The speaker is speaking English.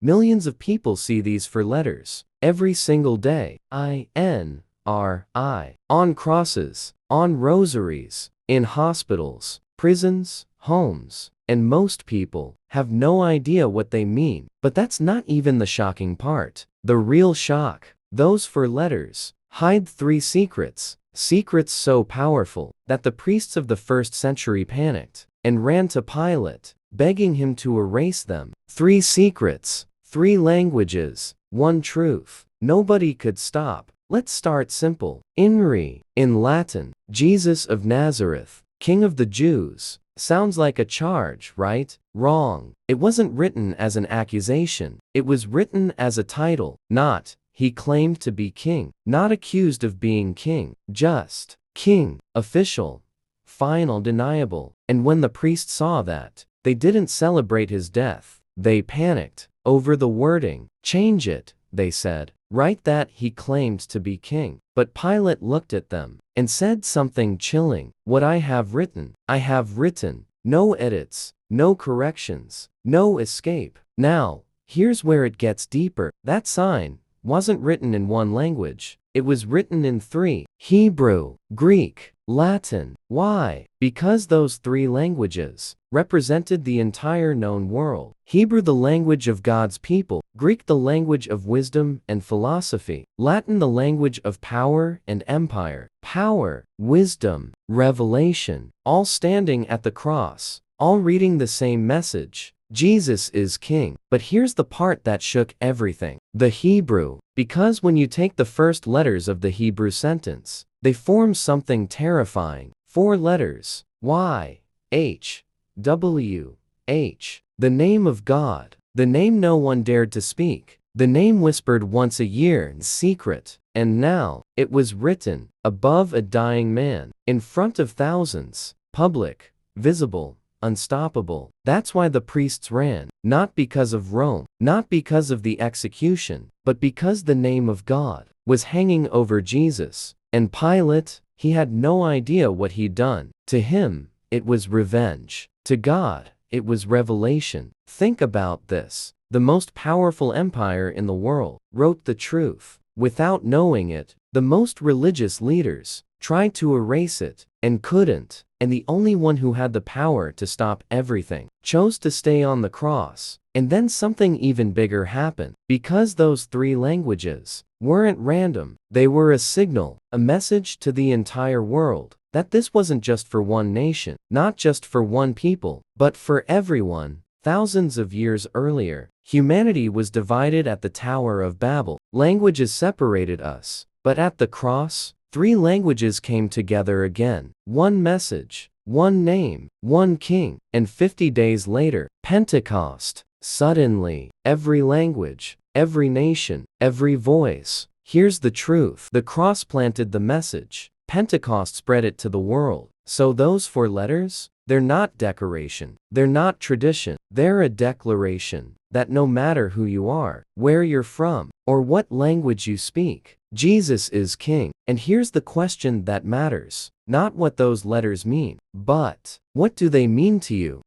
Millions of people see these four letters every single day. INRI. On crosses, on rosaries, in hospitals, prisons, homes. And most people have no idea what they mean. But that's not even the shocking part. The real shock. Those four letters hide three secrets. Secrets so powerful that the priests of the first century panicked and ran to Pilate, begging him to erase them. Three secrets, three languages, one truth. Nobody could stop. Let's start simple. INRI, in Latin, Jesus of Nazareth, King of the Jews. Sounds like a charge, right? Wrong. It wasn't written as an accusation. It was written as a title. Not, he claimed to be king. Not accused of being king. Just, king. Official. Final, deniable. And when the priests saw that, they didn't celebrate his death. They panicked over the wording. Change it, they said. Write that he claimed to be king. But Pilate looked at them and said something chilling. What I have written, I have written. No edits, no corrections, no escape. Now, here's where it gets deeper. That sign wasn't written in one language. It was written in three: Hebrew, Greek, Latin. Why? Because those three languages represented the entire known world. Hebrew, the language of God's people; Greek, the language of wisdom and philosophy; Latin, the language of power and empire. Power, wisdom, revelation, all standing at the cross, all reading the same message. Jesus is king. But here's the part that shook everything. The Hebrew. Because when you take the first letters of the Hebrew sentence, they form something terrifying. Four letters. Y, H, W, H. The name of God. The name no one dared to speak. The name whispered once a year in secret. And now, it was written above a dying man, in front of thousands, public, visible, unstoppable. That's why the priests ran, not because of Rome, not because of the execution, but because the name of God was hanging over Jesus. And Pilate, he had no idea what he'd done. To him, it was revenge. To God, it was revelation. Think about this. The most powerful empire in the world wrote the truth. Without knowing it, the most religious leaders tried to erase it and couldn't. And the only one who had the power to stop everything chose to stay on the cross. And then something even bigger happened. Because those three languages weren't random, they were a signal, a message to the entire world, that this wasn't just for one nation, not just for one people, but for everyone. Thousands of years earlier, humanity was divided at the Tower of Babel. Languages separated us. But at the cross, three languages came together again. One message, one name, one king. And 50 days later, Pentecost. Suddenly, every language, every nation, every voice. Here's the truth. The cross planted the message. Pentecost spread it to the world. So those four letters, they're not decoration. They're not tradition. They're a declaration that no matter who you are, where you're from, or what language you speak, Jesus is king. And here's the question that matters. Not what those letters mean, but what do they mean to you?